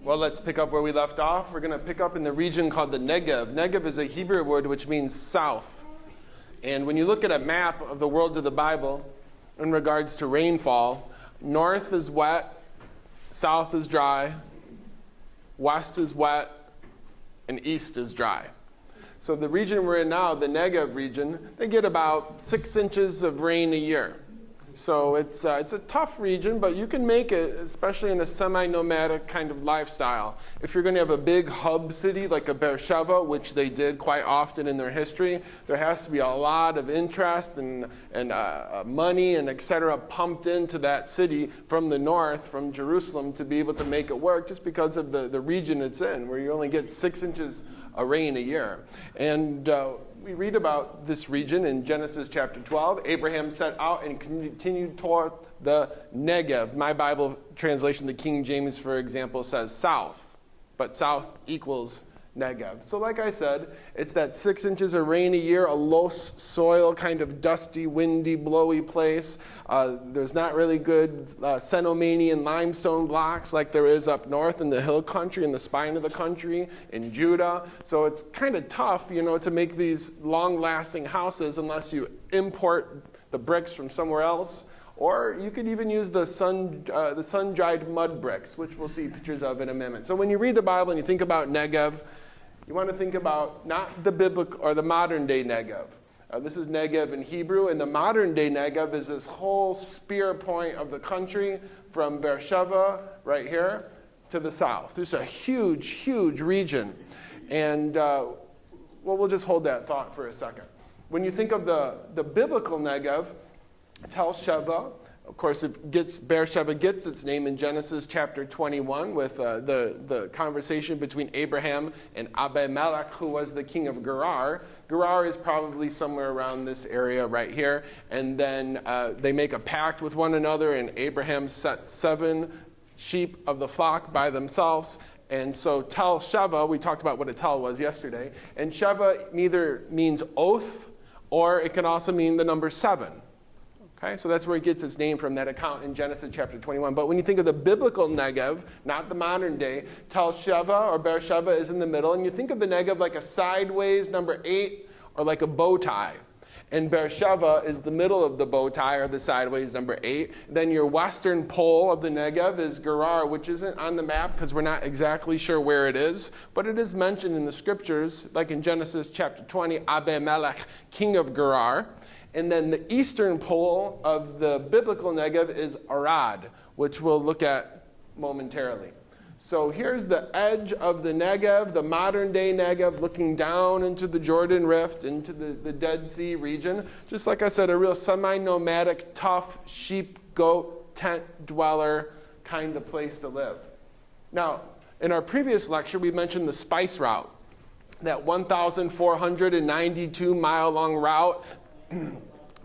Well, let's pick up where we left off. We're going to pick up in the region called the Negev. Negev is a Hebrew word which means south. And when you look at a map of the world of the Bible in regards to rainfall, north is wet, south is dry, west is wet, and east is dry. So the region we're in now, the Negev region, they get about 6 inches of rain a year. So it's a tough region, but you can make it, especially in a semi-nomadic kind of lifestyle. If you're going to have a big hub city like a Beersheba, which they did quite often in their history, there has to be a lot of interest and money and et cetera pumped into that city from the north, from Jerusalem, to be able to make it work, just because of the region it's in, where you only get 6 inches of rain a year. And we read about this region in Genesis chapter 12. Abraham set out and continued toward the Negev. My Bible translation, the King James, for example, says south, but south equals Negev. So like I said, it's that 6 inches of rain a year, a loess soil, kind of dusty, windy, blowy place. There's not really good Cenomanian limestone blocks like there is up north in the hill country, in the spine of the country, in Judah. So it's kind of tough, to make these long-lasting houses unless you import the bricks from somewhere else. Or you could even use the sun-dried mud bricks, which we'll see pictures of in a minute. So when you read the Bible and you think about Negev, you want to think about not the biblical or the modern-day Negev. This is Negev in Hebrew, and the modern-day Negev is this whole spear point of the country from Beersheba, right here, to the south. There's a huge, huge region. And, we'll just hold that thought for a second. When you think of the biblical Negev, Tel Sheva, of course, Beersheba gets its name in Genesis chapter 21 with the conversation between Abraham and Abimelech, who was the king of Gerar. Gerar is probably somewhere around this area right here. And then they make a pact with one another, and Abraham set 7 sheep of the flock by themselves. And so Tel Sheva, we talked about what a tel was yesterday, and Sheva either means oath, or it can also mean the number 7. Okay, so that's where it gets its name from, that account in Genesis chapter 21. But when you think of the biblical Negev, not the modern day, Tel Sheva or Beersheba is in the middle. And you think of the Negev like a sideways number 8 or like a bow tie. And Beersheba is the middle of the bow tie or the sideways number 8. Then your western pole of the Negev is Gerar, which isn't on the map because we're not exactly sure where it is. But it is mentioned in the scriptures, like in Genesis chapter 20, Abimelech, king of Gerar. And then the eastern pole of the biblical Negev is Arad, which we'll look at momentarily. So here's the edge of the Negev, the modern day Negev, looking down into the Jordan Rift, into the Dead Sea region. Just like I said, a real semi-nomadic, tough, sheep, goat, tent dweller kind of place to live. Now, in our previous lecture, we mentioned the spice route, that 1,492 mile long route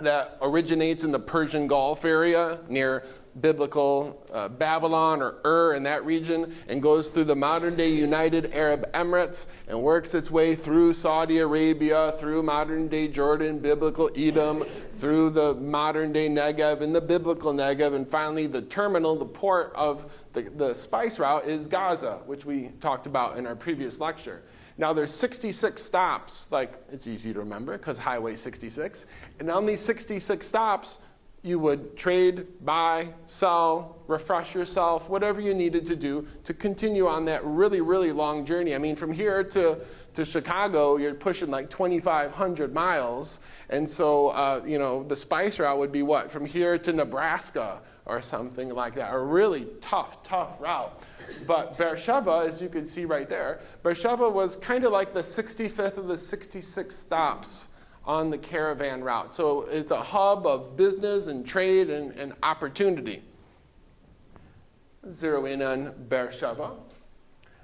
that originates in the Persian Gulf area near biblical Babylon or in that region, and goes through the modern-day United Arab Emirates and works its way through Saudi Arabia, through modern-day Jordan, biblical Edom, through the modern-day Negev and the biblical Negev, and finally the terminal, the port of the spice route is Gaza, which we talked about in our previous lecture. Now there's 66 stops, like it's easy to remember because Highway 66. And on these 66 stops, you would trade, buy, sell, refresh yourself, whatever you needed to do to continue on that really, really long journey. I mean, from here to Chicago, you're pushing like 2,500 miles. And so, the spice route would be what? From here to Nebraska or something like that. A really tough route. But Beersheba, as you can see right there, Beersheba was kind of like the 65th of the 66 stops on the caravan route. So it's a hub of business and trade and opportunity. Zero in on Beersheba.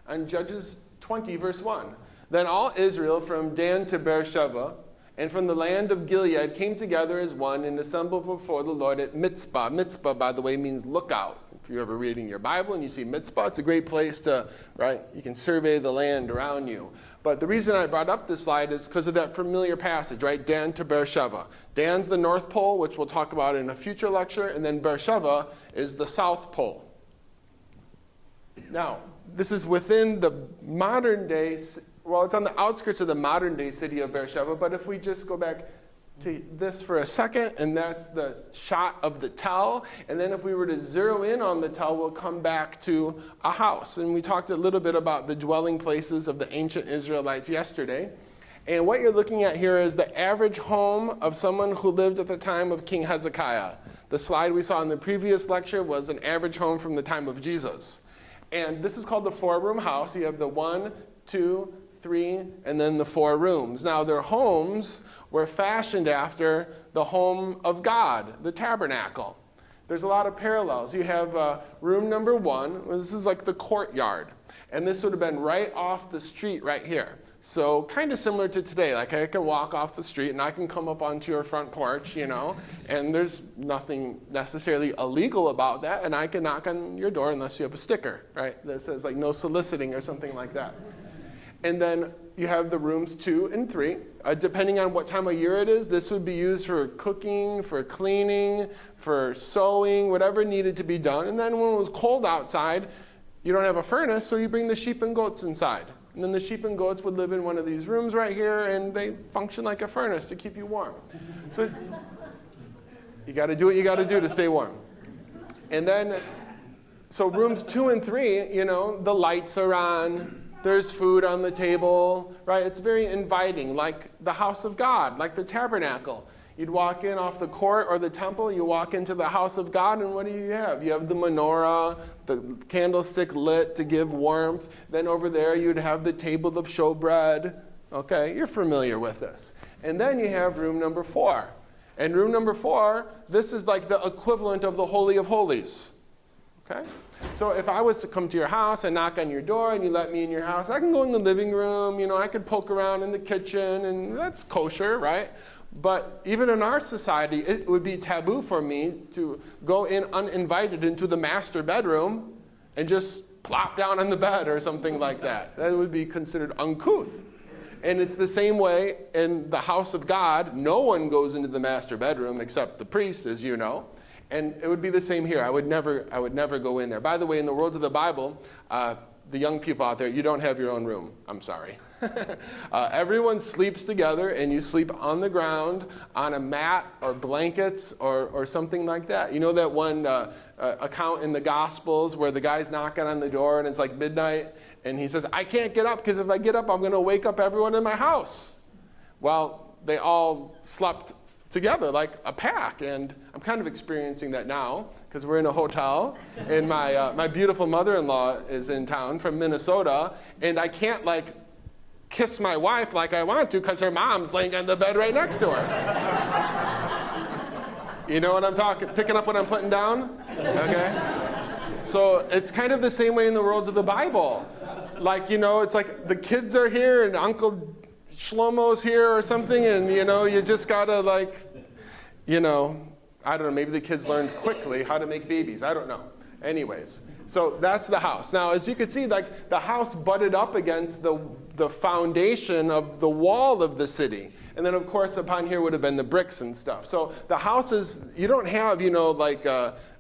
On Judges 20, verse 1. Then all Israel from Dan to Beersheba and from the land of Gilead came together as one and assembled before the Lord at Mitzpah. Mitzpah, by the way, means lookout. If you're ever reading your Bible and you see Mitzpah, it's a great place to, right? You can survey the land around you. But the reason I brought up this slide is because of that familiar passage, right? Dan to Beersheba. Dan's the North Pole, which we'll talk about in a future lecture, and then Beersheba is the South Pole. Now, this is within the modern day, well, it's on the outskirts of the modern day city of Beersheba, but if we just go back to this for a second, and that's the shot of the tell, and then if we were to zero in on the tell, we'll come back to a house. And we talked a little bit about the dwelling places of the ancient Israelites yesterday. And what you're looking at here is the average home of someone who lived at the time of King Hezekiah. The slide we saw in the previous lecture was an average home from the time of Jesus. And this is called the four-room house. You have the 1, 2, 3, and then the 4 rooms. Now, their homes were fashioned after the home of God, the tabernacle. There's a lot of parallels. You have room number 1. Well, this is like the courtyard. And this would have been right off the street right here. So kind of similar to today. Like I can walk off the street and I can come up onto your front porch, and there's nothing necessarily illegal about that. And I can knock on your door unless you have a sticker, right, that says like no soliciting or something like that. And then you have the rooms 2 and 3. Depending on what time of year it is, this would be used for cooking, for cleaning, for sewing, whatever needed to be done. And then when it was cold outside, you don't have a furnace, so you bring the sheep and goats inside. And then the sheep and goats would live in one of these rooms right here, and they function like a furnace to keep you warm. So you got to do what you got to do to stay warm. And then, so rooms 2 and 3, the lights are on, there's food on the table, right? It's very inviting, like the house of God, like the tabernacle. You'd walk in off the court or the temple, you walk into the house of God, and what do you have? You have the menorah, the candlestick lit to give warmth. Then over there you'd have the table of showbread. Okay, you're familiar with this. And then you have room number 4. And room number 4, this is like the equivalent of the Holy of Holies. Okay? So if I was to come to your house and knock on your door and you let me in your house, I can go in the living room, I could poke around in the kitchen, and that's kosher, right? But even in our society, it would be taboo for me to go in uninvited into the master bedroom and just plop down on the bed or something like that. That would be considered uncouth. And it's the same way in the house of God. No one goes into the master bedroom except the priest, as you know. And it would be the same here. I would never go in there. By the way, in the words of the Bible, the young people out there, you don't have your own room. I'm sorry. Everyone sleeps together, and you sleep on the ground on a mat or blankets or something like that. You know that one account in the Gospels where the guy's knocking on the door and it's like midnight, and he says, I can't get up because if I get up, I'm going to wake up everyone in my house. Well, they all slept together like a pack, and I'm kind of experiencing that now because we're in a hotel, and my beautiful mother-in-law is in town from Minnesota, and I can't kiss my wife like I want to because her mom's laying on the bed right next to her. You know what I'm picking up what I'm putting down? Okay? So it's kind of the same way in the world of the Bible. It's like the kids are here and Uncle Shlomo's here or something, and you just gotta I don't know, maybe the kids learned quickly how to make babies. I don't know. Anyways, so that's the house. Now, as you can see, the house butted up against the foundation of the wall of the city. And then, of course, upon here would have been the bricks and stuff. So the houses, you don't have,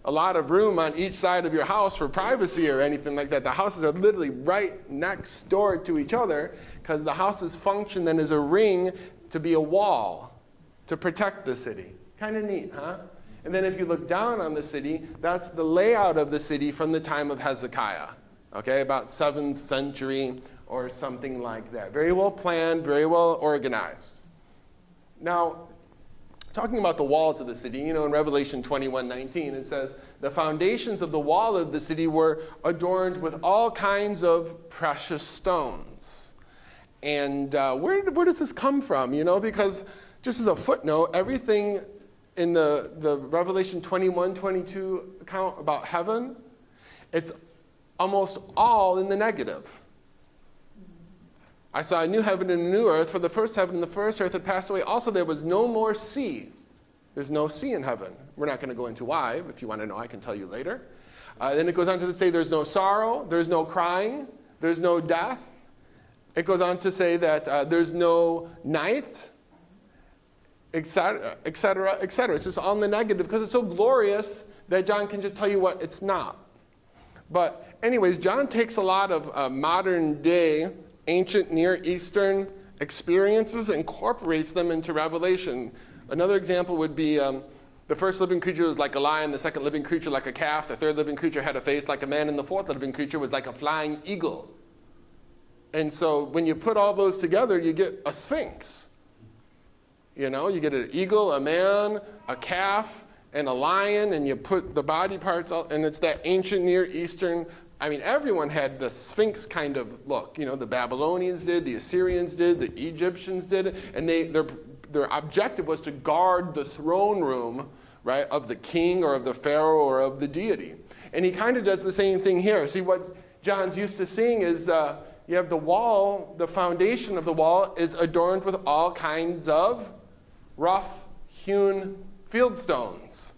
a lot of room on each side of your house for privacy or anything like that. The houses are literally right next door to each other because the houses function then as a ring to be a wall to protect the city. Kind of neat, huh? And then if you look down on the city, that's the layout of the city from the time of Hezekiah, okay, about 7th century or something like that. Very well planned, very well organized. Now, talking about the walls of the city, in Revelation 21:19, it says, the foundations of the wall of the city were adorned with all kinds of precious stones. And where does this come from? Because just as a footnote, everything in the Revelation 21-22 account about heaven, it's almost all in the negative. I saw a new heaven and a new earth, for the first heaven and the first earth had passed away. Also, there was no more sea. There's no sea in heaven. We're not going to go into why. If you want to know, I can tell you later. Then it goes on to say there's no sorrow, there's no crying, there's no death. It goes on to say that there's no night, etc., etc., etc. It's just all in the negative because it's so glorious that John can just tell you what it's not. But anyways, John takes a lot of modern day ancient Near Eastern experiences and incorporates them into Revelation. Another example would be the first living creature was like a lion, the second living creature like a calf, the third living creature had a face like a man, and the fourth living creature was like a flying eagle. And so when you put all those together, you get a sphinx. You know, you get an eagle, a man, a calf, and a lion, and you put the body parts out, and it's that ancient Near Eastern. I mean, everyone had the Sphinx kind of look. You know, the Babylonians did, the Assyrians did, the Egyptians did, and their objective was to guard the throne room, right, of the king or of the pharaoh or of the deity. And he kind of does the same thing here. See, what John's used to seeing is you have the wall, the foundation of the wall is adorned with all kinds of rough hewn field stones.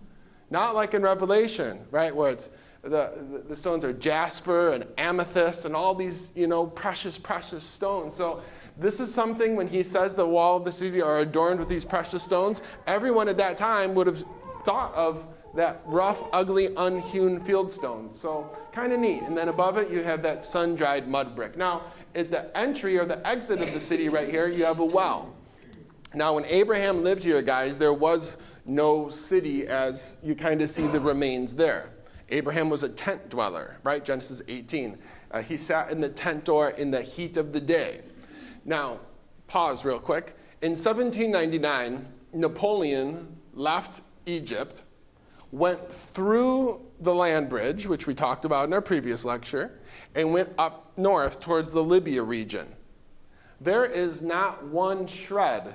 Not like in Revelation, right, where it's the stones are jasper and amethyst and all these, you know, precious, precious stones. So this is something when he says the wall of the city are adorned with these precious stones, everyone at that time would have thought of that rough, ugly, unhewn field stone. So kind of neat. And then above it, you have that sun-dried mud brick. Now, at the entry or the exit of the city right here, you have a well. Now, when Abraham lived here, guys, there was no city as you kind of see the remains there. Abraham was a tent dweller, right? Genesis 18. He sat in the tent door in the heat of the day. Now, pause real quick. In 1799, Napoleon left Egypt, went through the land bridge, which we talked about in our previous lecture, and went up north towards the Libya region. There is not one shred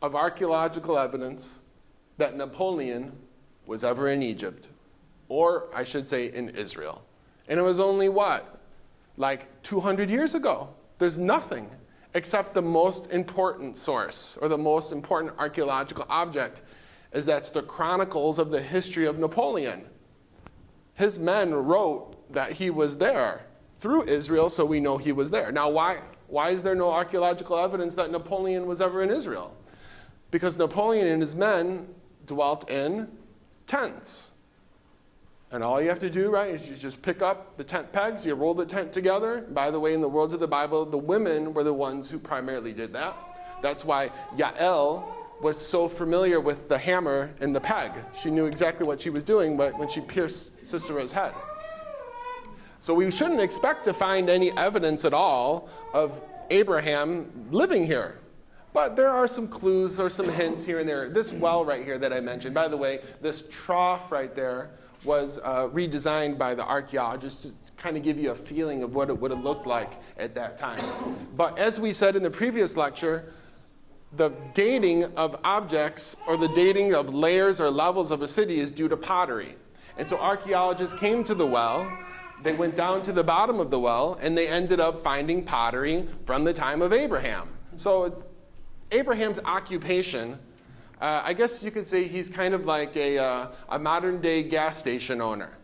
of archaeological evidence that Napoleon was ever in Egypt, or I should say in Israel. And it was only what? Like 200 years ago. There's nothing except the most important source or the most important archaeological object is that's the chronicles of the history of Napoleon. His men wrote that he was there through Israel, so we know he was there. Now, why is there no archaeological evidence that Napoleon was ever in Israel? Because Napoleon and his men dwelt in tents. And all you have to do, right, is you just pick up the tent pegs, you roll the tent together. By the way, in the world of the Bible, the women were the ones who primarily did that. That's why Yael was so familiar with the hammer and the peg. She knew exactly what she was doing when she pierced Sisera's head. So we shouldn't expect to find any evidence at all of Abraham living here. But there are some clues or some hints here and there. This well right here that I mentioned, by the way, this trough right there was redesigned by the archaeologists to kind of give you a feeling of what it would have looked like at that time. But as we said in the previous lecture, the dating of objects or the dating of layers or levels of a city is due to pottery. And so archaeologists came to the well, they went down to the bottom of the well, and they ended up finding pottery from the time of Abraham. So it's Abraham's occupation, I guess you could say he's kind of like a modern day gas station owner,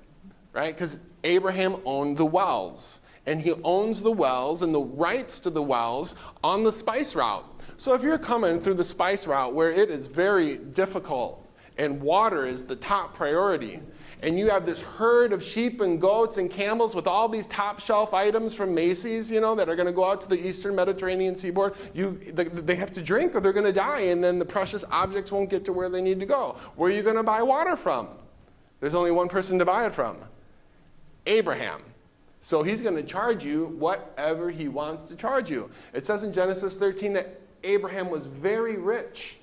right? Because Abraham owned the wells, and he owns the wells and the rights to the wells on the spice route. So if you're coming through the spice route where it is very difficult and water is the top priority, and you have this herd of sheep and goats and camels with all these top shelf items from Macy's, you know, that are going to go out to the eastern Mediterranean seaboard, they have to drink or they're going to die, and then the precious objects won't get to where they need to go. Where are you going to buy water from? There's only one person to buy it from, Abraham. So he's going to charge you whatever he wants to charge you. It says in Genesis 13 that Abraham was very rich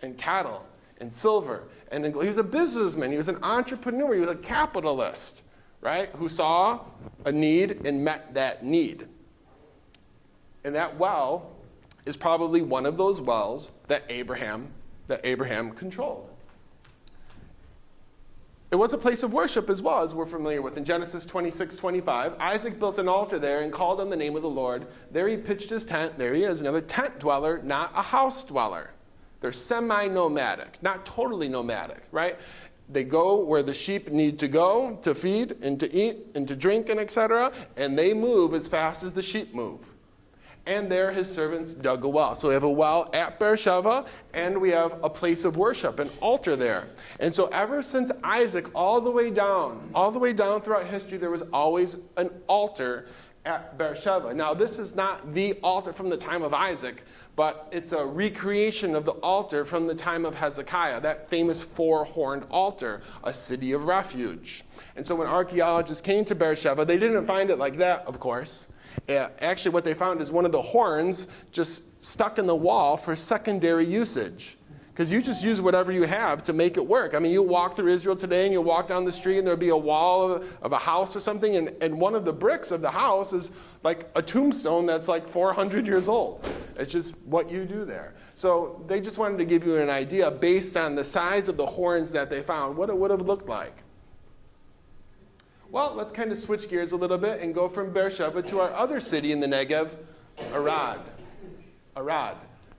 in cattle and silver. And he was a businessman. He was an entrepreneur. He was a capitalist, right? Who saw a need and met that need. And that well is probably one of those wells that Abraham controlled. It was a place of worship as well, as we're familiar with. In Genesis 26:25, Isaac built an altar there and called on the name of the Lord. There he pitched his tent. There he is, another tent dweller, not a house dweller. They're semi-nomadic, not totally nomadic, right? They go where the sheep need to go to feed and to eat and to drink and etc., and they move as fast as the sheep move. And there his servants dug a well. So we have a well at Beersheba, and we have a place of worship, an altar there. And so ever since Isaac, all the way down throughout history, there was always an altar at Beersheba. Now, this is not the altar from the time of Isaac, but it's a recreation of the altar from the time of Hezekiah, that famous four-horned altar, a city of refuge. And so when archaeologists came to Beersheba, they didn't find it like that, of course. Actually, what they found is one of the horns just stuck in the wall for secondary usage. Because you just use whatever you have to make it work. I mean, you walk through Israel today and you walk down the street and there'll be a wall of a house or something, and one of the bricks of the house is like a tombstone that's like 400 years old. It's just what you do there. So they just wanted to give you an idea based on the size of the horns that they found, what it would have looked like. Well, let's kind of switch gears a little bit and go from Beersheba to our other city in the Negev, Arad. Arad.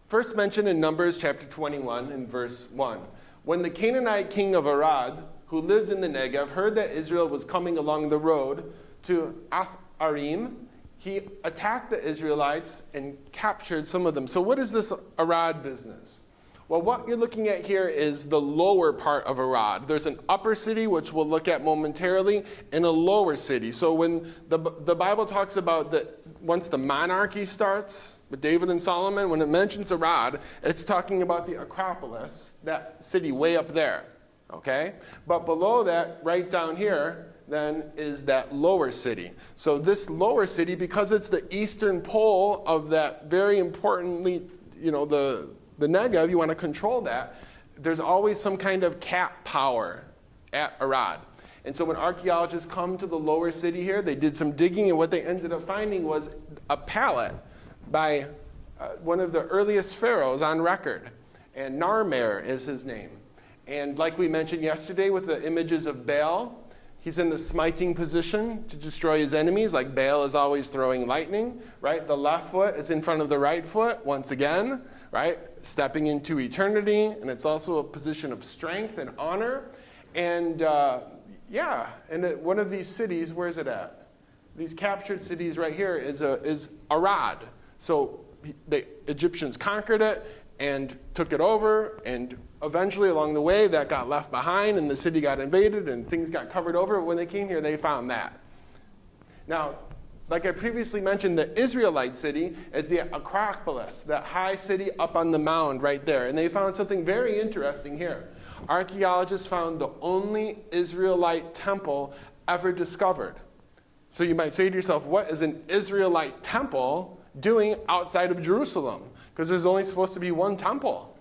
First mentioned in Numbers chapter 21 and verse 1. When the Canaanite king of Arad, who lived in the Negev, heard that Israel was coming along the road to Ath-Arim, he attacked the Israelites and captured some of them. So what is this Arad business? Well, what you're looking at here is the lower part of Arad. There's an upper city, which we'll look at momentarily, and a lower city. So when the Bible talks about once the monarchy starts with David and Solomon, when it mentions Arad, it's talking about the Acropolis, that city way up there, okay? But below that, right down here, then is that lower city. So this lower city, because it's the eastern pole of that very importantly, the Negev, you want to control that, there's always some kind of cap power at Arad. And so when archaeologists come to the lower city here, they did some digging, and what they ended up finding was a pallet by one of the earliest pharaohs on record. And Narmer is his name. And like we mentioned yesterday with the images of Baal, he's in the smiting position to destroy his enemies, like Baal is always throwing lightning, right? The left foot is in front of the right foot, once again, right? Stepping into eternity, and it's also a position of strength and honor. And one of these cities, where is it at? These captured cities right here is Arad. So the Egyptians conquered it and took it over, and eventually along the way that got left behind and the city got invaded and things got covered over. When they came here, they found that. Now, like I previously mentioned, the Israelite city is the Acropolis, that high city up on the mound right there. And they found something very interesting here. Archaeologists found the only Israelite temple ever discovered. So you might say to yourself, what is an Israelite temple doing outside of Jerusalem? Because there's only supposed to be one temple.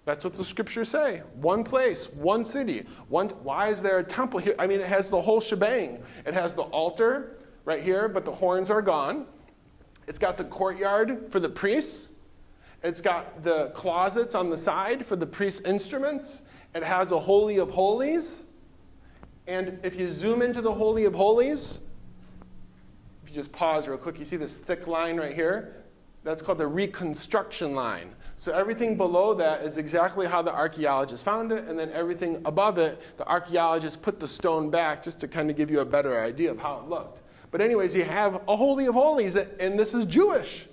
That's what the scriptures say. One place, one city. Why is there a temple here? I mean, it has the whole shebang. It has the altar right here, but the horns are gone. It's got the courtyard for the priests. It's got the closets on the side for the priests' instruments. It has a Holy of Holies. And if you zoom into the Holy of Holies, if you just pause real quick, you see this thick line right here? That's called the reconstruction line. So everything below that is exactly how the archaeologists found it, and then everything above it, the archaeologists put the stone back just to kind of give you a better idea of how it looked. But anyways, you have a Holy of Holies, and this is Jewish.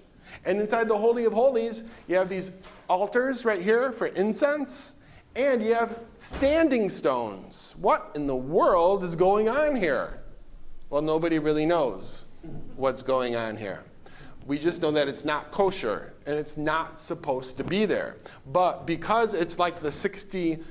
And inside the Holy of Holies, you have these altars right here for incense, and you have standing stones. What in the world is going on here? Well, nobody really knows what's going on here. We just know that it's not kosher, and it's not supposed to be there. But because it's like the 64th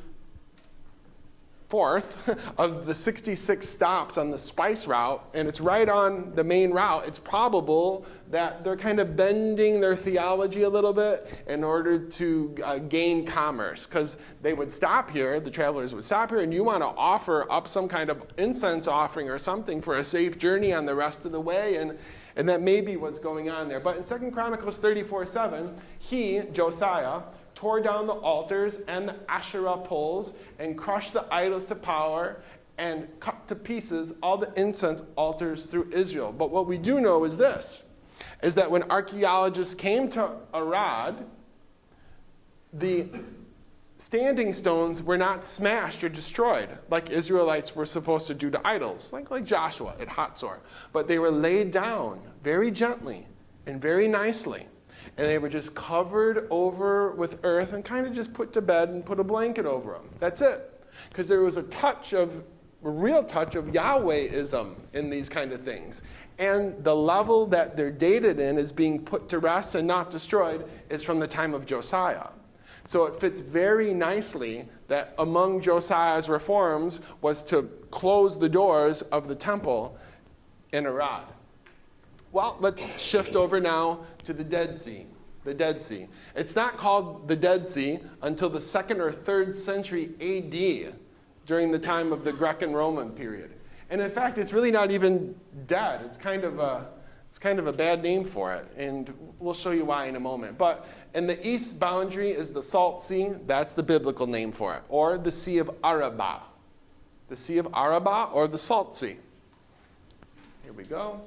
of the 66 stops on the spice route, and it's right on the main route, it's probable that they're kind of bending their theology a little bit in order to gain commerce. Because they would stop here, the travelers would stop here, and you want to offer up some kind of incense offering or something for a safe journey on the rest of the way, and that may be what's going on there. But in 2 Chronicles 34:7, Josiah, tore down the altars and the Asherah poles and crushed the idols to power and cut to pieces all the incense altars through Israel. But what we do know is this, is that when archaeologists came to Arad, the standing stones were not smashed or destroyed like Israelites were supposed to do to idols, like Joshua at Hatzor. But they were laid down very gently and very nicely. And they were just covered over with earth and kind of just put to bed and put a blanket over them. That's it. Because there was a real touch of Yahwehism in these kind of things. And the level that they're dated in is being put to rest and not destroyed is from the time of Josiah. So it fits very nicely that among Josiah's reforms was to close the doors of the temple in Arad. Well, let's shift over now to the Dead Sea. The Dead Sea. It's not called the Dead Sea until the 2nd or 3rd century AD, during the time of the Greco-Roman period. And in fact, it's really not even dead. It's kind of a bad name for it, and we'll show you why in a moment. But in the east boundary is the Salt Sea. That's the biblical name for it, or the Sea of Arabah. The Sea of Arabah or the Salt Sea. Here we go.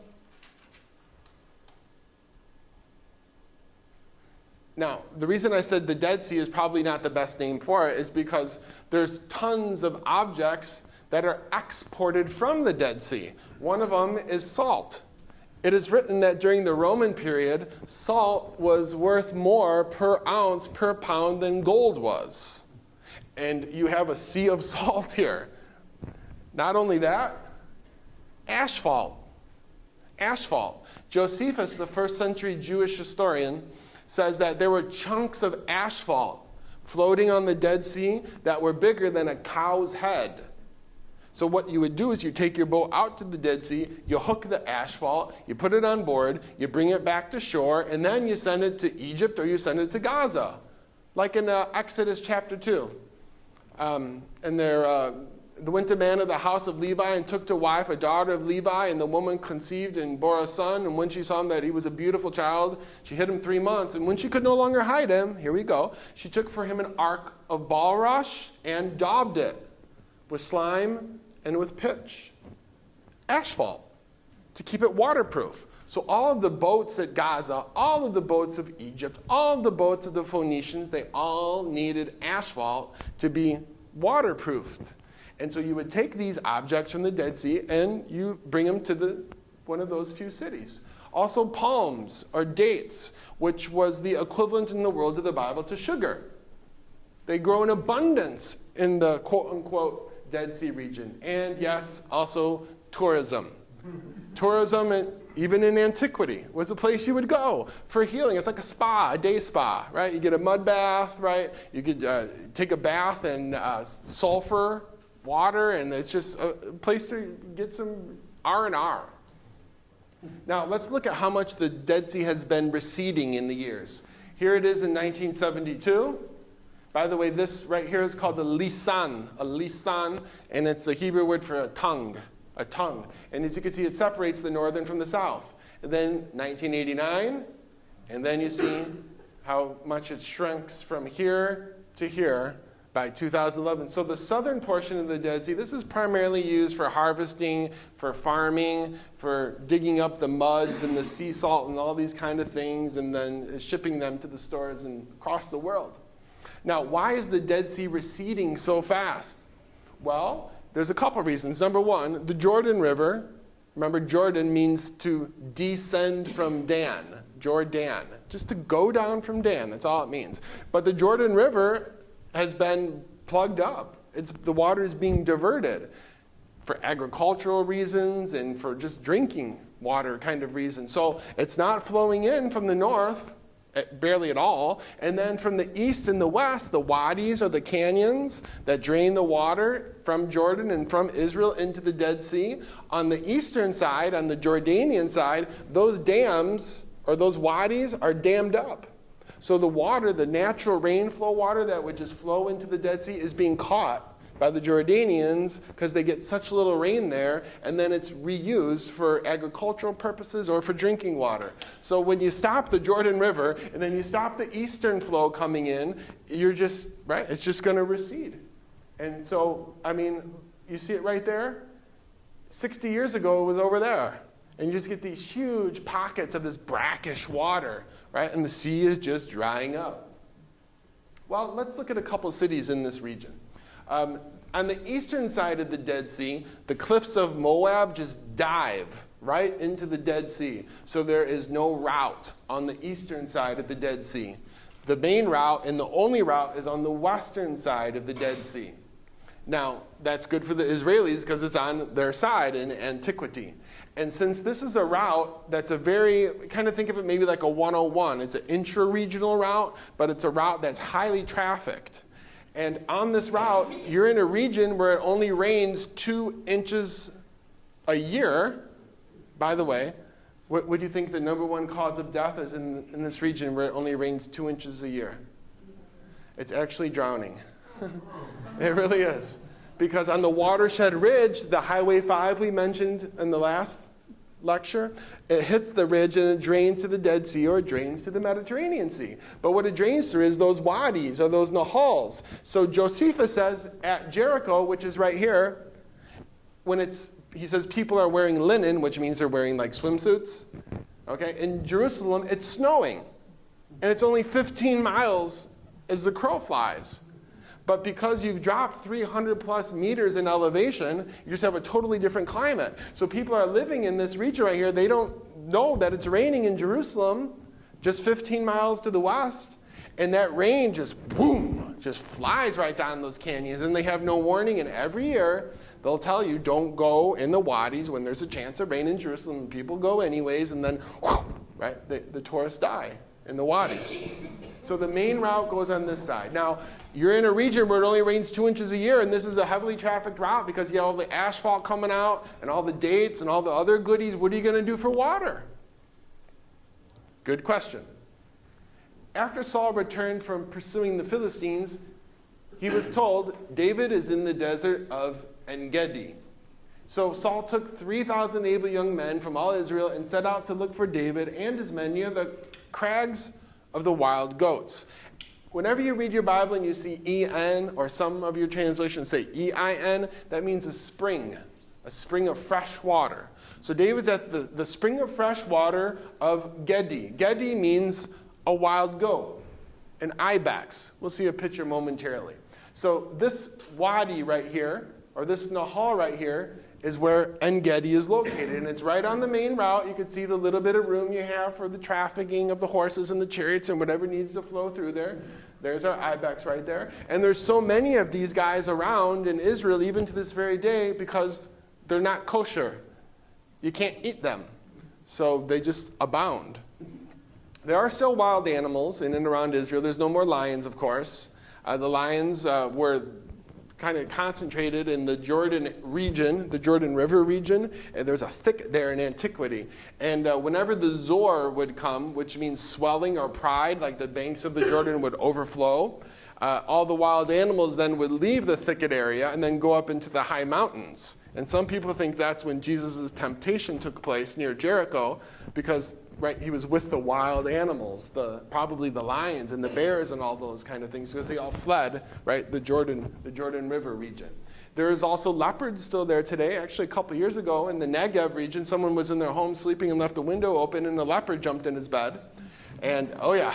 Now, the reason I said the Dead Sea is probably not the best name for it is because there's tons of objects that are exported from the Dead Sea. One of them is salt. It is written that during the Roman period, salt was worth more per ounce, per pound than gold was. And you have a sea of salt here. Not only that, asphalt. Asphalt. Josephus, the 1st century Jewish historian, says that there were chunks of asphalt floating on the Dead Sea that were bigger than a cow's head. So what you would do is you take your boat out to the Dead Sea, you hook the asphalt, you put it on board, you bring it back to shore, and then you send it to Egypt or you send it to Gaza, like in Exodus chapter 2. There went a man of the house of Levi and took to wife a daughter of Levi, and the woman conceived and bore a son. And when she saw him that he was a beautiful child, she hid him 3 months. And when she could no longer hide him, here we go, she took for him an ark of bulrush and daubed it with slime and with pitch. Asphalt, to keep it waterproof. So all of the boats at Gaza, all of the boats of Egypt, all of the boats of the Phoenicians, they all needed asphalt to be waterproofed. And so you would take these objects from the Dead Sea and you bring them to one of those few cities. Also palms or dates, which was the equivalent in the world of the Bible to sugar. They grow in abundance in the quote-unquote Dead Sea region. And yes, also tourism. Tourism, even in antiquity, was a place you would go for healing. It's like a spa, a day spa, right? You get a mud bath, right? You could take a bath in sulfur water, and it's just a place to get some R&R. Now, let's look at how much the Dead Sea has been receding in the years. Here it is in 1972. By the way, this right here is called a lisan, and it's a Hebrew word for a tongue. And as you can see, it separates the northern from the south. And then 1989, and then you see how much it shrinks from here to here by 2011. So the southern portion of the Dead Sea, this is primarily used for harvesting, for farming, for digging up the muds and the sea salt and all these kind of things, and then shipping them to the stores and across the world. Now, why is the Dead Sea receding so fast? Well, there's a couple reasons. Number one, the Jordan River. Remember, Jordan means to descend from Dan, Jordan, just to go down from Dan. That's all it means. But the Jordan River has been plugged up. The water is being diverted for agricultural reasons and for just drinking water kind of reasons. So it's not flowing in from the north, barely at all. And then from the east and the west, the wadis or the canyons that drain the water from Jordan and from Israel into the Dead Sea. On the eastern side, on the Jordanian side, those dams or those wadis are dammed up. So the water, the natural rainflow water that would just flow into the Dead Sea is being caught by the Jordanians because they get such little rain there, and then it's reused for agricultural purposes or for drinking water. So when you stop the Jordan River and then you stop the eastern flow coming in, you're just, right, it's just going to recede. And so, I mean, you see it right there? 60 years ago it was over there. And you just get these huge pockets of this brackish water, right? And the sea is just drying up. Well, let's look at a couple cities in this region. On the eastern side of the Dead Sea, the cliffs of Moab just dive right into the Dead Sea. So there is no route on the eastern side of the Dead Sea. The main route and the only route is on the western side of the Dead Sea. Now, that's good for the Israelis because it's on their side in antiquity. And since this is a route that's a very, kind of think of it maybe like a 101. It's an intra-regional route, but it's a route that's highly trafficked. And on this route, you're in a region where it only rains 2 inches a year. By the way, what do you think the number one cause of death is in this region where it only rains 2 inches a year? It's actually drowning. It really is. Because on the watershed ridge, the Highway 5 we mentioned in the last lecture, it hits the ridge and it drains to the Dead Sea or it drains to the Mediterranean Sea. But what it drains through is those wadis or those nahals. So Josephus says at Jericho, which is right here, he says people are wearing linen, which means they're wearing like swimsuits. Okay, in Jerusalem, it's snowing. And it's only 15 miles as the crow flies. But because you've dropped 300 plus meters in elevation, you just have a totally different climate. So people are living in this region right here. They don't know that it's raining in Jerusalem, just 15 miles to the west. And that rain just, boom, just flies right down those canyons. And they have no warning. And every year, they'll tell you, don't go in the wadis when there's a chance of rain in Jerusalem. People go anyways, and then, whoosh, right, the tourists die in the wadis. So the main route goes on this side. Now, you're in a region where it only rains 2 inches a year, and this is a heavily trafficked route because you have all the asphalt coming out and all the dates and all the other goodies. What are you going to do for water? Good question. After Saul returned from pursuing the Philistines, he was told, David is in the desert of En-Gedi. So Saul took 3,000 able young men from all Israel and set out to look for David and his men near the crags of the wild goats. Whenever you read your Bible and you see E-N, or some of your translations say E-I-N, that means a spring of fresh water. So David's at the spring of fresh water of Gedi. Gedi means a wild goat, an ibex. We'll see a picture momentarily. So this wadi right here, or this nahal right here, is where En-Gedi is located. And it's right on the main route. You can see the little bit of room you have for the trafficking of the horses and the chariots and whatever needs to flow through there. There's our ibex right there. And there's so many of these guys around in Israel, even to this very day, because they're not kosher. You can't eat them. So they just abound. There are still wild animals in and around Israel. There's no more lions, of course. The lions were kind of concentrated in the Jordan region, the Jordan River region, and there's a thicket there in antiquity. And whenever the Zor would come, which means swelling or pride, like the banks of the Jordan would overflow, all the wild animals then would leave the thicket area and then go up into the high mountains. And some people think that's when Jesus' temptation took place near Jericho, because right, he was with the wild animals, probably the lions and the bears and all those kind of things, because they all fled, right, the Jordan River region. There is also leopards still there today. Actually, a couple years ago in the Negev region, someone was in their home sleeping and left the window open, and a leopard jumped in his bed. And oh yeah,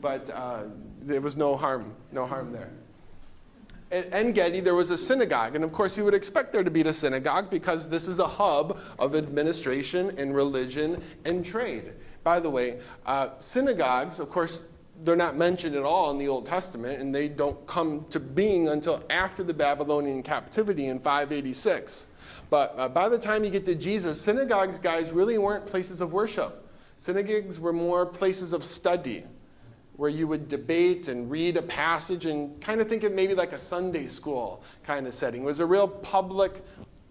but there was no harm there. At En-Gedi, there was a synagogue, and of course you would expect there to be a synagogue because this is a hub of administration and religion and trade. By the way, synagogues, of course, they're not mentioned at all in the Old Testament, and they don't come to being until after the Babylonian captivity in 586. But by the time you get to Jesus, synagogues, guys, really weren't places of worship. Synagogues were more places of study, where you would debate and read a passage and kind of think of maybe like a Sunday school kind of setting. It was a real public,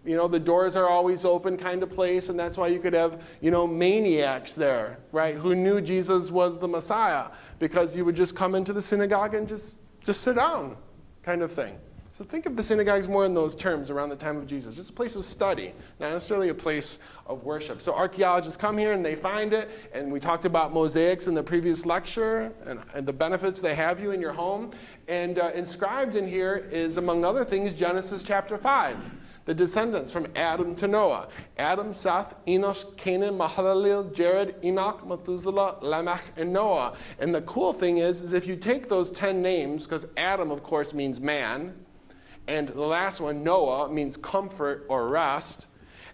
the doors are always open kind of place, and that's why you could have, maniacs there, right, who knew Jesus was the Messiah, because you would just come into the synagogue and just sit down kind of thing. So think of the synagogues more in those terms around the time of Jesus. Just a place of study, not necessarily a place of worship. So archaeologists come here and they find it, and we talked about mosaics in the previous lecture and the benefits they have you in your home. And inscribed in here is, among other things, Genesis chapter 5, the descendants from Adam to Noah. Adam, Seth, Enosh, Canaan, Mahalalel, Jared, Enoch, Methuselah, Lamech, and Noah. And the cool thing is if you take those 10 names, because Adam, of course, means man, and the last one, Noah, means comfort or rest.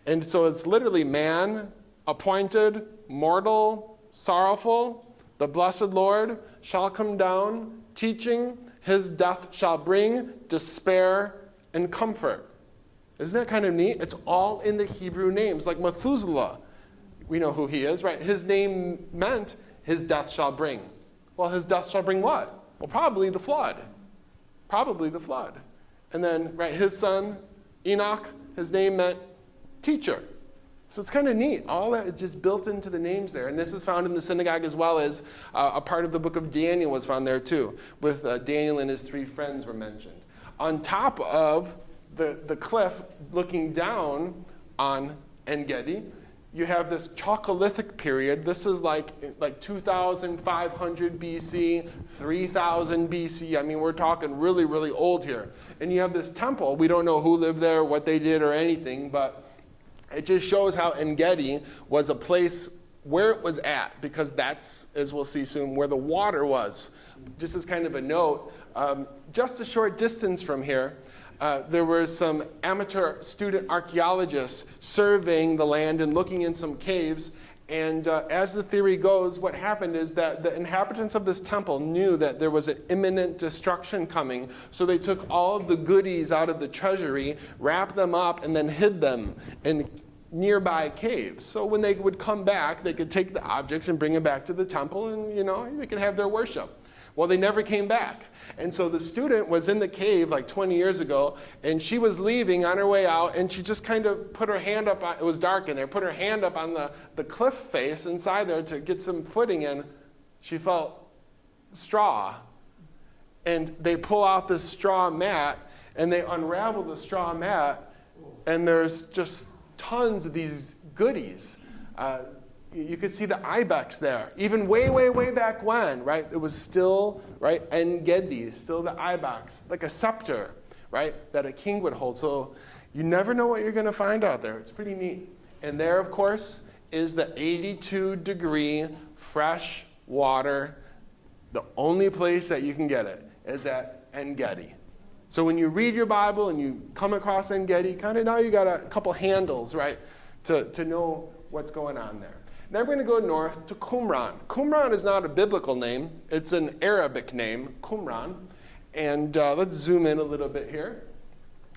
And so it's literally man, appointed, mortal, sorrowful, the blessed Lord shall come down, teaching, his death shall bring despair and comfort. Isn't that kind of neat? It's all in the Hebrew names, like Methuselah. We know who he is, right? His name meant his death shall bring. Well, his death shall bring what? Well, probably the flood. Probably the flood. And then, right, his son, Enoch, his name meant teacher. So it's kind of neat. All that is just built into the names there. And this is found in the synagogue as well as a part of the book of Daniel was found there too, with Daniel and his 3 friends were mentioned. On top of the cliff looking down on En-Gedi, you have this Chalcolithic period. This is like 2,500 BC, 3,000 BC. I mean, we're talking really, really old here. And you have this temple. We don't know who lived there, what they did, or anything, but it just shows how En-Gedi was a place where it was at, because that's, as we'll see soon, where the water was. Just as kind of a note, just a short distance from here, there were some amateur student archaeologists surveying the land and looking in some caves. And as the theory goes, what happened is that the inhabitants of this temple knew that there was an imminent destruction coming. So they took all of the goodies out of the treasury, wrapped them up, and then hid them in nearby caves. So when they would come back, they could take the objects and bring them back to the temple, and they could have their worship. Well, they never came back. And so the student was in the cave like 20 years ago, and she was leaving on her way out, and she just kind of put her hand up, it was dark in there, put her hand up on the cliff face inside there to get some footing in. She felt straw. And they pull out this straw mat, and they unravel the straw mat, and there's just tons of these goodies. You could see the ibex there, even way, way, way back when, right? It was still, right, En-Gedi, still the ibex, like a scepter, right, that a king would hold. So you never know what you're going to find out there. It's pretty neat. And there, of course, is the 82-degree fresh water. The only place that you can get it is at En-Gedi. So when you read your Bible and you come across En-Gedi, kind of now you got a couple handles, right, to know what's going on there. Now we're going to go north to Qumran. Qumran is not a biblical name. It's an Arabic name, Qumran. And let's zoom in a little bit here.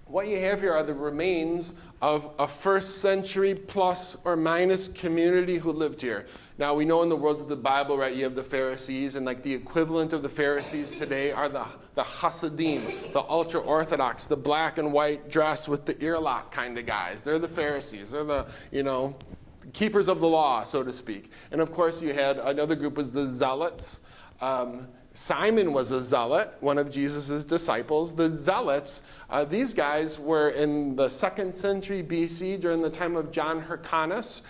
What you have here are the remains of a first century plus or minus community who lived here. Now we know in the world of the Bible, right, you have the Pharisees, and like the equivalent of the Pharisees today are the Hasidim, the ultra-Orthodox, the black and white dress with the earlock kind of guys. They're the Pharisees. They're the, keepers of the law, so to speak. And of course, you had another group was the Zealots. Simon was a zealot, one of Jesus' disciples. The Zealots, these guys were in the 2nd century BC during the time of John Hyrcanus.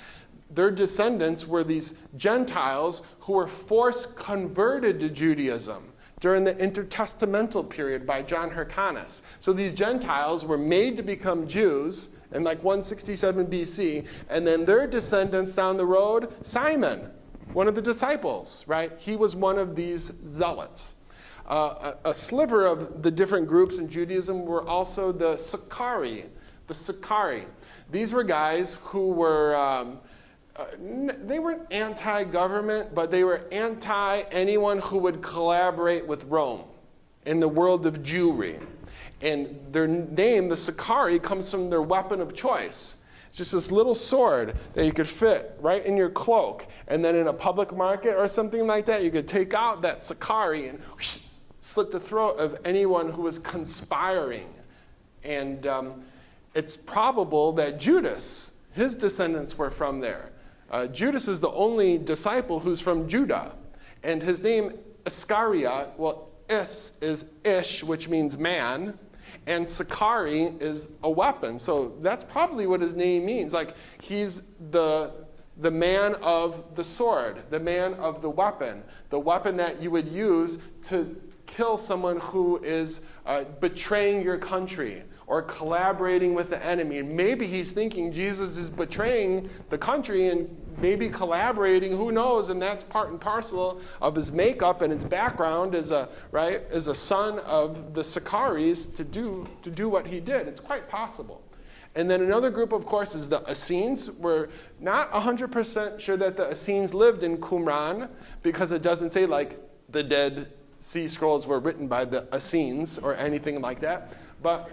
Their descendants were these Gentiles who were forced converted to Judaism during the intertestamental period by John Hyrcanus. So these Gentiles were made to become Jews in like 167 BC, and then their descendants down the road, Simon, one of the disciples, right? He was one of these zealots. A sliver of the different groups in Judaism were also the Sicarii. These were guys who were, they weren't anti-government, but they were anti-anyone who would collaborate with Rome in the world of Jewry. And their name, the Sicarii, comes from their weapon of choice. It's just this little sword that you could fit right in your cloak. And then in a public market or something like that, you could take out that Sicarii and slit the throat of anyone who was conspiring. And it's probable that Judas, his descendants were from there. Judas is the only disciple who's from Judah. And his name, Iscariot, well, Is ish, which means man. And Sicarii is a weapon. So that's probably what his name means. Like he's the man of the sword, the man of the weapon that you would use to kill someone who is betraying your country or collaborating with the enemy. And maybe he's thinking Jesus is betraying the country and maybe collaborating, who knows, and that's part and parcel of his makeup and his background as a son of the Sicaries to do what he did. It's quite possible. And then another group, of course, is the Essenes. We're not 100% sure that the Essenes lived in Qumran, because it doesn't say like the Dead Sea Scrolls were written by the Essenes or anything like that. But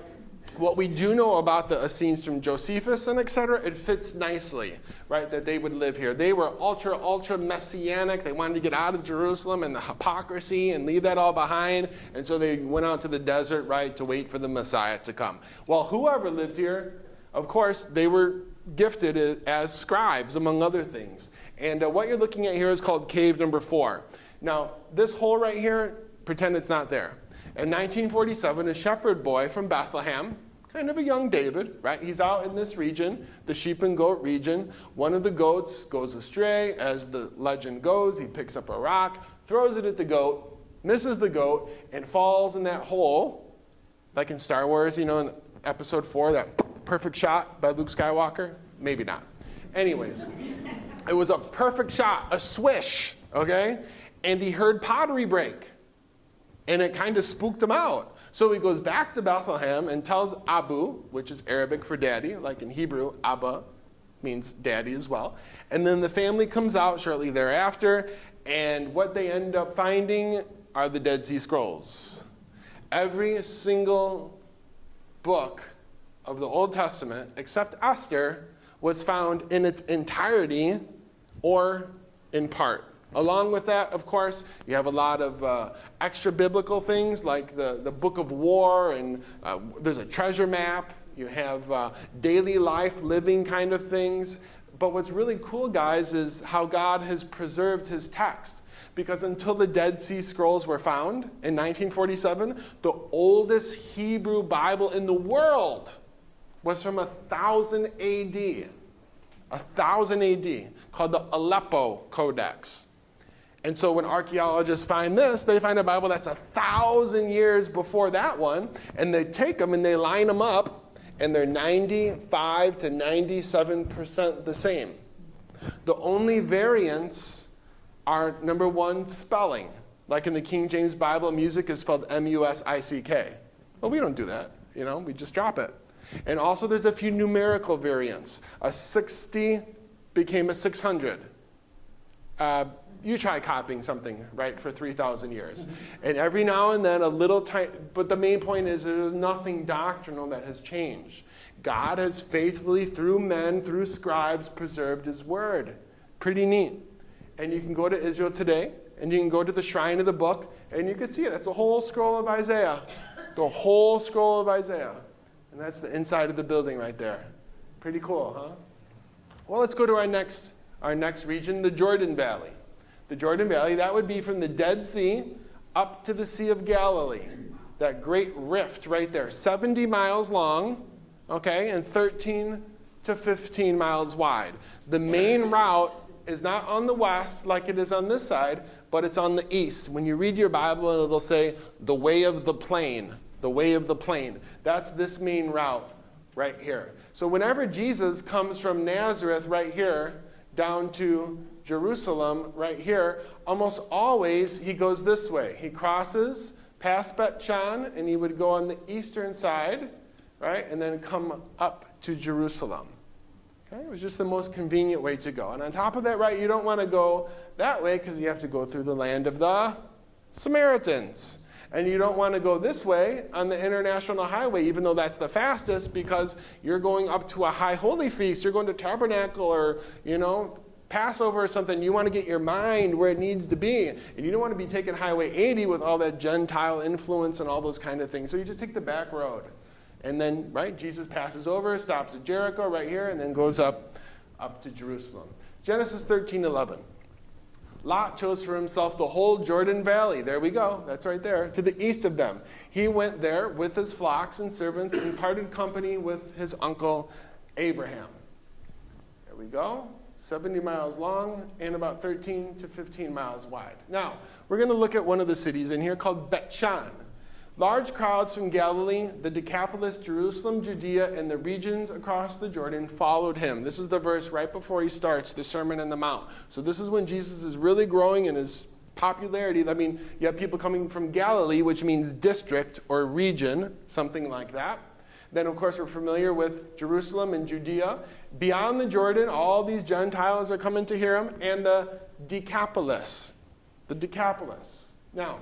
what we do know about the Essenes from Josephus and etc., it fits nicely, right, that they would live here. They were ultra messianic. They wanted to get out of Jerusalem and the hypocrisy and leave that all behind. And so they went out to the desert, right, to wait for the Messiah to come. Well, whoever lived here, of course, they were gifted as scribes, among other things. And what you're looking at here is called cave number 4. Now, this hole right here, pretend it's not there. In 1947, a shepherd boy from Bethlehem, kind of a young David, right? He's out in this region, the sheep and goat region. One of the goats goes astray, as the legend goes. He picks up a rock, throws it at the goat, misses the goat, and falls in that hole, like in Star Wars, you know, in episode 4, that perfect shot by Luke Skywalker. Maybe not. Anyways, it was a perfect shot, a swish, okay? And he heard pottery break. And it kind of spooked him out. So he goes back to Bethlehem and tells Abu, which is Arabic for daddy, like in Hebrew, Abba means daddy as well. And then the family comes out shortly thereafter, and what they end up finding are the Dead Sea Scrolls. Every single book of the Old Testament, except Esther, was found in its entirety or in part. Along with that, of course, you have a lot of extra biblical things like the Book of War, and there's a treasure map. You have daily life, living kind of things. But what's really cool, guys, is how God has preserved his text. Because until the Dead Sea Scrolls were found in 1947, the oldest Hebrew Bible in the world was from 1000 AD. 1000 AD, called the Aleppo Codex. And so when archaeologists find this, they find a Bible that's 1,000 years before that one, and they take them and they line them up, and they're 95 to 97% the same. The only variants are, number one, spelling. Like in the King James Bible, music is spelled M-U-S-I-C-K. Well, we don't do that, you know, we just drop it. And also there's a few numerical variants. A 60 became a 600. You try copying something, right, for 3,000 years. And every now and then a little tiny, but the main point is there's nothing doctrinal that has changed. God has faithfully, through men, through scribes, preserved his word. Pretty neat. And you can go to Israel today, and you can go to the shrine of the book, and you can see it. That's a whole scroll of Isaiah. The whole scroll of Isaiah. And that's the inside of the building right there. Pretty cool, huh? Well, let's go to our next region, the Jordan Valley. The Jordan Valley, that would be from the Dead Sea up to the Sea of Galilee. That great rift right there, 70 miles long, okay, and 13 to 15 miles wide. The main route is not on the west like it is on this side, but it's on the east. When you read your Bible, it'll say the way of the plain, the way of the plain. That's this main route right here. So whenever Jesus comes from Nazareth right here down to Jerusalem right here, almost always he goes this way. He crosses past Bet-Shan, and he would go on the eastern side, right, and then come up to Jerusalem. Okay? It was just the most convenient way to go. And on top of that, right, you don't want to go that way because you have to go through the land of the Samaritans. And you don't want to go this way on the international highway, even though that's the fastest, because you're going up to a high holy feast. You're going to Tabernacle or, you know, Passover or something. You want to get your mind where it needs to be. And you don't want to be taking Highway 80 with all that Gentile influence and all those kind of things. So you just take the back road. And then, right, Jesus passes over, stops at Jericho right here, and then goes up to Jerusalem. Genesis 13:11. Lot chose for himself the whole Jordan Valley. There we go. That's right there. To the east of them. He went there with his flocks and servants and parted company with his uncle Abraham. There we go. 70 miles long and about 13 to 15 miles wide. Now, we're going to look at one of the cities in here called Bet-Shan. Large crowds from Galilee, the decapolis, Jerusalem, Judea, and the regions across the Jordan followed him. This is the verse right before he starts the Sermon on the Mount. So this is when Jesus is really growing in his popularity. I mean, you have people coming from Galilee, which means district or region, something like that. Then, of course, we're familiar with Jerusalem and Judea. Beyond the Jordan, all these Gentiles are coming to hear him, and the decapolis. The decapolis. Now,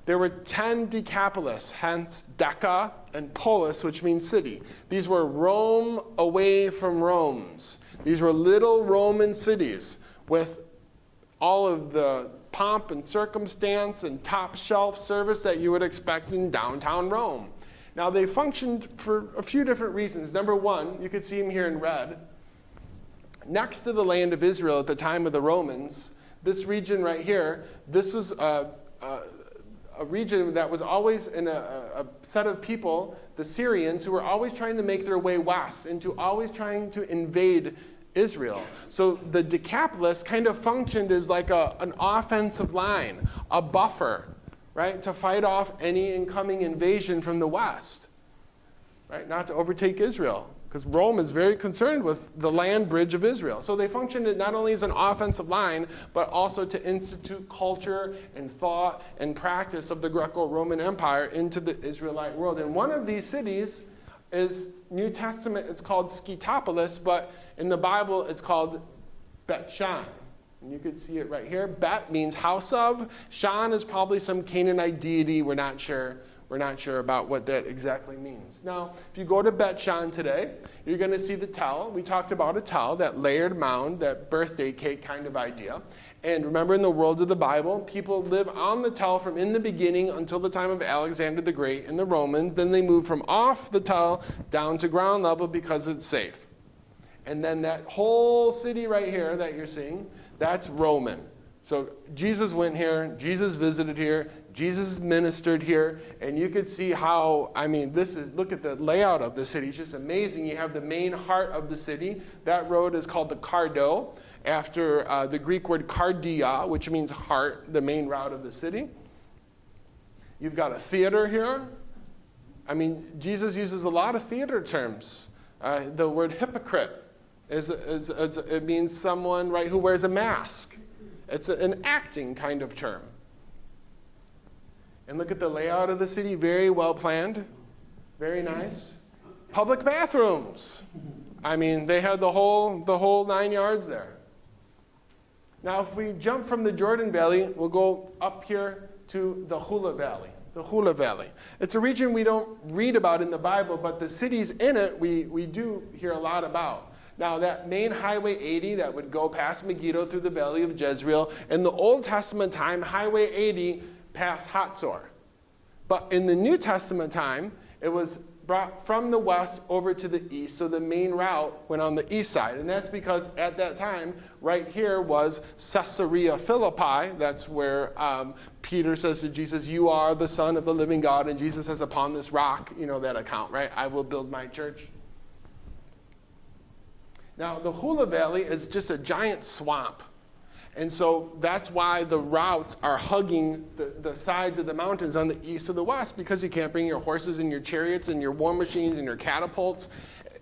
there were 10 decapolis, hence deca and polis, which means city. These were Rome away from Rome's. These were little Roman cities with all of the pomp and circumstance and top shelf service that you would expect in downtown Rome. Now, they functioned for a few different reasons. Number one, you could see them here in red. Next to the land of Israel at the time of the Romans, this region right here, this was a region that was always in a set of people, the Syrians, who were always trying to make their way west and always trying to invade Israel. So the decapolis kind of functioned as like an offensive line, a buffer, right, to fight off any incoming invasion from the west, right, not to overtake Israel, because Rome is very concerned with the land bridge of Israel. So they functioned not only as an offensive line, but also to institute culture and thought and practice of the Greco-Roman Empire into the Israelite world. And one of these cities is New Testament, it's called Scythopolis, but in the Bible it's called Bet-Shan. And you can see it right here. Bet means house of. Shan is probably some Canaanite deity. We're not sure about what that exactly means. Now, if you go to Bet-Shan today, you're going to see the tell. We talked about a tell, that layered mound, that birthday cake kind of idea. And remember, in the world of the Bible, people live on the tell from in the beginning until the time of Alexander the Great and the Romans. Then they move from off the tell down to ground level because it's safe. And then that whole city right here that you're seeing, that's Roman. So Jesus went here, Jesus visited here, Jesus ministered here, and you could see how, look at the layout of the city. It's just amazing. You have the main heart of the city. That road is called the Cardo, after the Greek word cardia, which means heart, the main route of the city. You've got a theater here. Jesus uses a lot of theater terms. The word hypocrite it means someone, right, who wears a mask. It's an acting kind of term. And look at the layout of the city, very well planned, very nice. Public bathrooms. They had the whole 9 yards there. Now, if we jump from the Jordan Valley, we'll go up here to the Hula Valley. The Hula Valley. It's a region we don't read about in the Bible, but the cities in it we do hear a lot about. Now, that main Highway 80 that would go past Megiddo through the valley of Jezreel, in the Old Testament time, Highway 80 passed Hatzor. But in the New Testament time, it was brought from the west over to the east, so the main route went on the east side. And that's because at that time, right here was Caesarea Philippi. That's where Peter says to Jesus, "You are the Son of the living God." And Jesus says, "Upon this rock," you know that account, right? "I will build my church." Now, the Hula Valley is just a giant swamp. And so that's why the routes are hugging the sides of the mountains on the east or the west, because you can't bring your horses and your chariots and your war machines and your catapults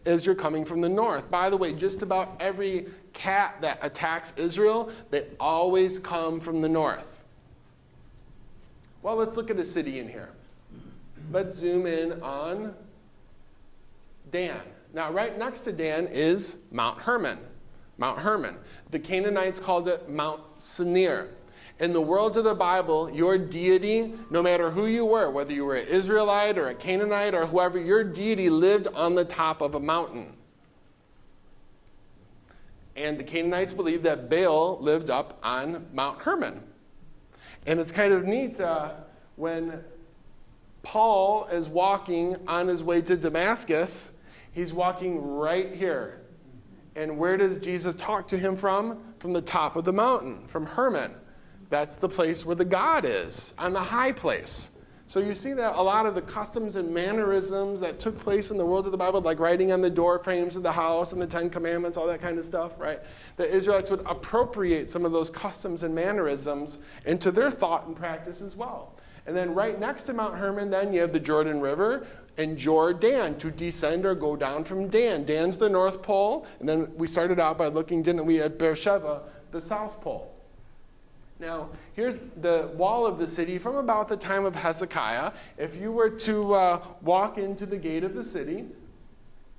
as you're coming from the north. By the way, just about every cat that attacks Israel, they always come from the north. Well, let's look at a city in here. Let's zoom in on Dan. Now, right next to Dan is Mount Hermon. Mount Hermon. The Canaanites called it Mount Senir. In the world of the Bible, your deity, no matter who you were, whether you were an Israelite or a Canaanite or whoever, your deity lived on the top of a mountain. And the Canaanites believed that Baal lived up on Mount Hermon. And it's kind of neat when Paul is walking on his way to Damascus, he's walking right here. And where does Jesus talk to him from? From the top of the mountain, from Hermon. That's the place where the God is, on the high place. So you see that a lot of the customs and mannerisms that took place in the world of the Bible, like writing on the door frames of the house and the Ten Commandments, all that kind of stuff, right? The Israelites would appropriate some of those customs and mannerisms into their thought and practice as well. And then right next to Mount Hermon, then you have the Jordan River and Jordan, to descend or go down from Dan. Dan's the North Pole, and then we started out by looking, didn't we, at Beersheba, the South Pole. Now, here's the wall of the city from about the time of Hezekiah. If you were to walk into the gate of the city,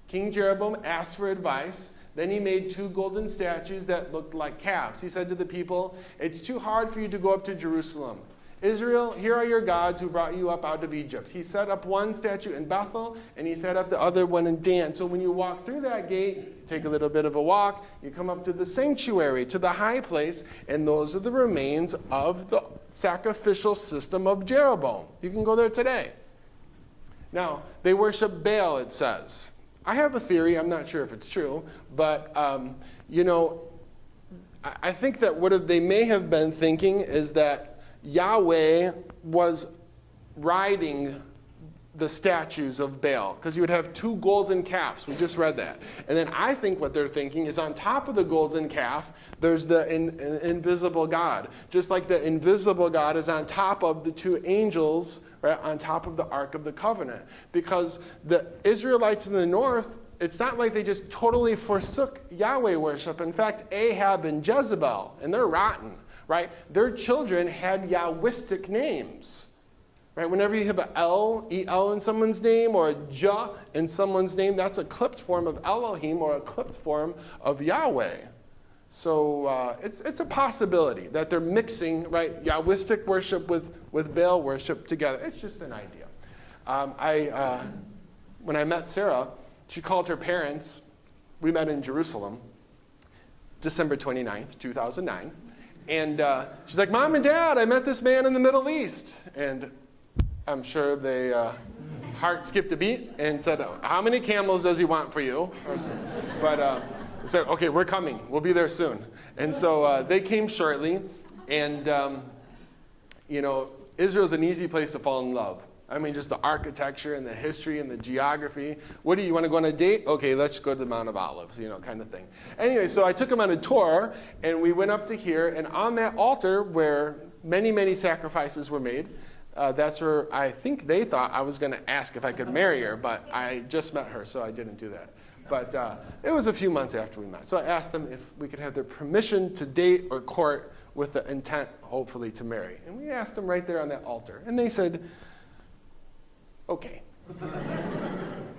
King Jeroboam asked for advice. Then he made 2 golden statues that looked like calves. He said to the people, it's too hard for you to go up to Jerusalem. Israel, here are your gods who brought you up out of Egypt. He set up one statue in Bethel, and he set up the other one in Dan. So when you walk through that gate, take a little bit of a walk, you come up to the sanctuary, to the high place, and those are the remains of the sacrificial system of Jeroboam. You can go there today. Now, they worship Baal, it says. I have a theory, I'm not sure if it's true, but, I think that what they may have been thinking is that Yahweh was riding the statues of Baal, because you would have 2 golden calves. We just read that. And then I think what they're thinking is on top of the golden calf, there's the invisible God. Just like the invisible God is on top of the 2 angels, right, on top of the Ark of the Covenant. Because the Israelites in the north, it's not like they just totally forsook Yahweh worship. In fact, Ahab and Jezebel, and they're rotten, right? Their children had Yahwistic names. Right? Whenever you have an L, E-L in someone's name, or a Jah in someone's name, that's a clipped form of Elohim or a clipped form of Yahweh. So it's a possibility that they're mixing, right, Yahwistic worship with Baal worship together. It's just an idea. When I met Sarah, she called her parents. We met in Jerusalem, December 29th, 2009. And she's like, Mom and Dad, I met this man in the Middle East. And I'm sure they heart skipped a beat and said, how many camels does he want for you? But they said, okay, we're coming. We'll be there soon. And so they came shortly. And, Israel's an easy place to fall in love. I mean, just the architecture and the history and the geography. What do you want to go on a date? Okay, let's go to the Mount of Olives, kind of thing. Anyway, so I took him on a tour, and we went up to here. And on that altar where many, many sacrifices were made, that's where I think they thought I was going to ask if I could marry her, but I just met her, so I didn't do that. But it was a few months after we met. So I asked them if we could have their permission to date or court with the intent, hopefully, to marry. And we asked them right there on that altar. And they said, okay.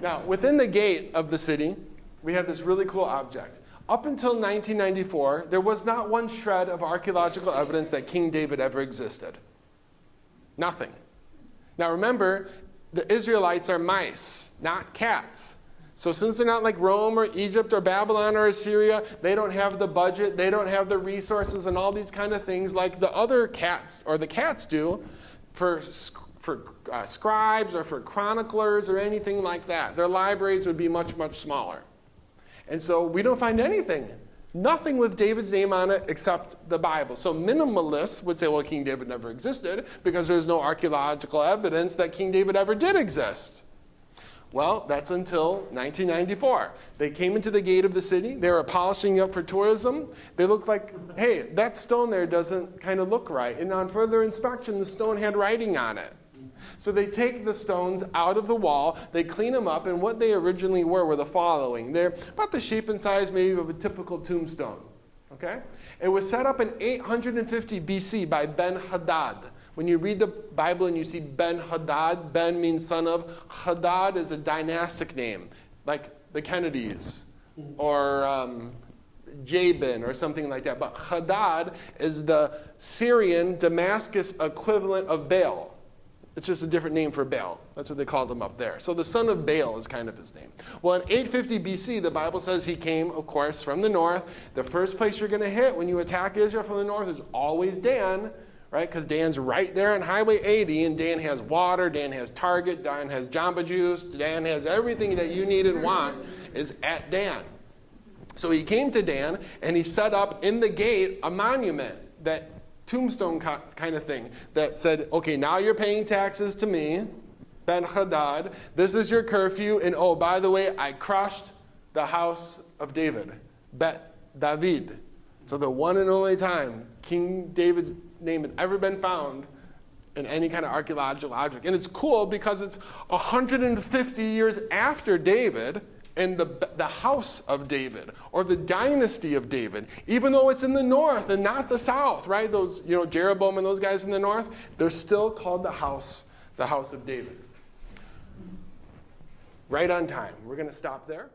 Now, within the gate of the city, we have this really cool object. Up until 1994, there was not one shred of archaeological evidence that King David ever existed. Nothing. Now remember, the Israelites are mice, not cats. So since they're not like Rome or Egypt or Babylon or Assyria, they don't have the budget, they don't have the resources and all these kind of things like the other cats, or the cats do, for scribes or for chroniclers or anything like that. Their libraries would be much, much smaller. And so we don't find anything. Nothing with David's name on it except the Bible. So minimalists would say, well, King David never existed because there's no archaeological evidence that King David ever did exist. Well, that's until 1994. They came into the gate of the city. They were polishing up for tourism. They looked like, hey, that stone there doesn't kind of look right. And on further inspection, the stone had writing on it. So they take the stones out of the wall, they clean them up, and what they originally were the following. They're about the shape and size maybe of a typical tombstone. Okay? It was set up in 850 BC by Ben-Hadad. When you read the Bible and you see Ben-Hadad, Ben means son of, Hadad is a dynastic name, like the Kennedys, or Jabin, or something like that. But Hadad is the Syrian Damascus equivalent of Baal. It's just a different name for Baal. That's what they called him up there. So the son of Baal is kind of his name. Well, in 850 BC, the Bible says he came, of course, from the north. The first place you're going to hit when you attack Israel from the north is always Dan, right? Because Dan's right there on Highway 80, and Dan has water, Dan has Target, Dan has Jamba Juice, Dan has everything that you need and want is at Dan. So he came to Dan, and he set up in the gate a monument, that tombstone kind of thing, that said, okay, now you're paying taxes to me, Ben-Hadad, this is your curfew, and oh, by the way, I crushed the house of David, Bet David. So the one and only time King David's name had ever been found in any kind of archaeological object. And it's cool because it's 150 years after David, and the house of David, or the dynasty of David, even though it's in the north and not the south, right? Those, Jeroboam and those guys in the north, they're still called the house of David. Right on time. We're going to stop there.